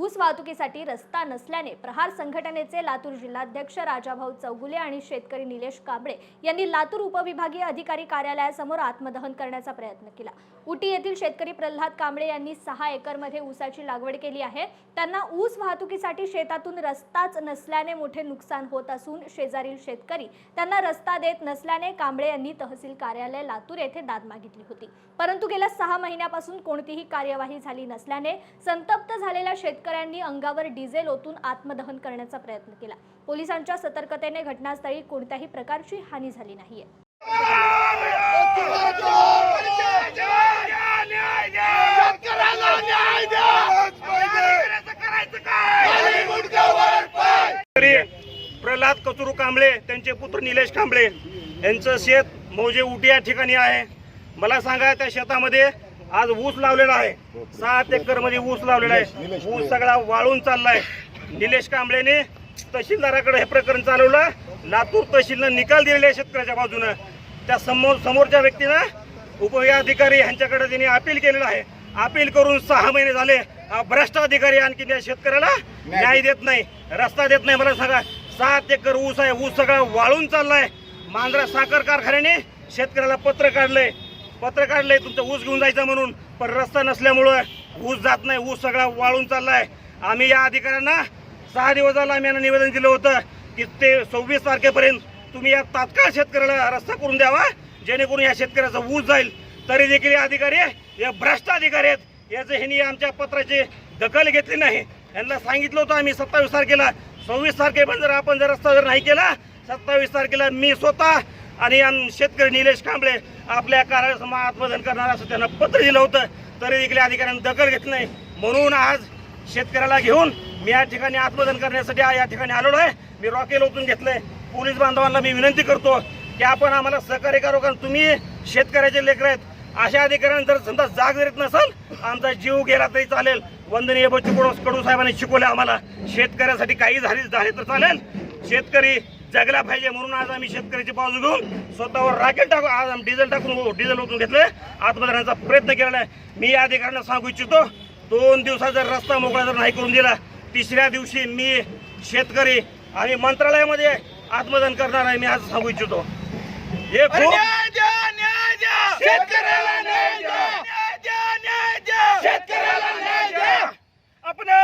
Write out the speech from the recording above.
ऊस वाहतुकीसाठी रस्ता नसल्याने प्रहार संघटनेचे लातूर जिल्हाध्यक्ष राजाभाऊ चौगुले आणि शेतकरी निलेश कांबळे यांनी लातूर उपविभागीय अधिकारी कार्यालयासमोर आत्मदहन करण्याचा प्रयत्न केला। उटी येथील शेतकरी प्रल्हाद कांबळे यांनी 6 एकरमध्ये ऊसाची लागवड केली आहे। त्यांना ऊस वाहतुकीसाठी शेतातून रस्ताच नसल्याने मोठे नुकसान होत असून शेजारील शेतकरी त्यांना रस्ता देत नसल्याने कांबळे यांनी तहसील कार्यालय लातूर येथे दाद मागितली होती, परंतु गेल्या 6 महिन्यापासून कोणतीही कार्यवाही झाली नसल्याने संतप्त झालेल्या शेतकऱ्यांनी अंगावर डिझेल ओतून आत्मदहन करण्याचा प्रयत्न केला। पोलिसांच्या सतर्कतेने घटनास्थळी कोणत्याही प्रकारची हानी झाली नाहीये। प्रल्हाद कचरू कांबळे त्यांचे पुत्र निलेश कांबळे यांचं शेत मौजे उटी या ठिकाणी आहे। मला सांगा, त्या शेतामध्ये आज ऊस लावलेला आहे। 7 एकर मध्ये ऊस लावलेला आहे। ऊस सगळा वाळून चाललाय। निलेश कांबळेने तहसीलदाराकडे हे प्रकरण चालवलं। लातूर तहसीलनं निकाल दिलेला आहे शेतकऱ्याच्या बाजूने। त्या समोरच्या व्यक्तीनं उपविभागीय यांच्याकडे त्यांनी अपील केलेलं आहे। अपील करून 6 महिने झाले। भ्रष्ट अधिकारी आणखी त्या शेतकऱ्याला न्याय देत नाही, रस्ता देत नाही। मला सांगा, 7 एकर ऊस आहे, ऊस सगळा वाळून चाललाय। मांजरा साखर कारखान्याने शेतकऱ्याला पत्र काढलंय तुमचा ऊस घेऊन जायचा म्हणून, पण रस्ता नसल्यामुळे ऊस जात नाही। ऊस सगळा वाळून चाललाय। आम्ही या अधिकाऱ्यांना 6 दिवस झाला आम्ही यांना निवेदन दिलं होतं की ते 26 तारखेपर्यंत तुम्ही या तात्काळ शेतकऱ्याला रस्ता करून द्यावा, जेणेकरून या शेतकऱ्याचा ऊस जाईल। तरी देखील हे अधिकारी हे भ्रष्ट अधिकारी आहेत। याचं ह्यांनी आमच्या पत्राची दखल घेतली नाही। यांना सांगितलं होतं आम्ही 27 तारखेला, 26 तारखेपर्यंत आपण जर रस्ता नाही केला, 27 तारखेला मी स्वतः आणि शेतकरी निलेश कांबळे आपल्या कार्यालयासमोर आत्मदहन करणार असं त्यांना पत्र दिलं होतं। तरी देखील अधिकाऱ्यांनी दखल घेतली नाही। म्हणून आज शेतकऱ्याला घेऊन मी या ठिकाणी आत्मदहन करण्यासाठी या ठिकाणी आलेलो आहे। मी रॉकेल ओतून घेतलंय। पोलीस बांधवांना मी विनंती करतो की आपण आम्हाला सहकार्य करू, कारण तुम्ही शेतकऱ्याचे लेकर आहेत। अशा अधिकाऱ्यांना जर समजा जाग देत नसाल, आमचा जीव गेला तरी चालेल। वंदनीय बच्चू कडू साहेबांनी शिकवलं आम्हाला, शेतकऱ्यासाठी काही झाले तर चालेल, शेतकरी जगला पाहिजे। म्हणून आज आम्ही शेतकऱ्याची बाजू घेऊन स्वतःवर रॉकेल टाकून आज आम्ही डिझेल ओतून घेतलंय, आत्मदहनाचा प्रयत्न केलेला आहे। मी या अधिकाऱ्यांना सांगू इच्छितो, 2 दिवसात जर रस्ता मोकळा जर नाही करून दिला, 3ऱ्या दिवशी मी शेतकरी आणि मंत्रालयामध्ये आत्मदहन करणार आहे। मी आज सांगू इच्छितो, हे खूप शेतकऱ्याला न्याय द्या, शेतकऱ्याला न्याय द्या, अपना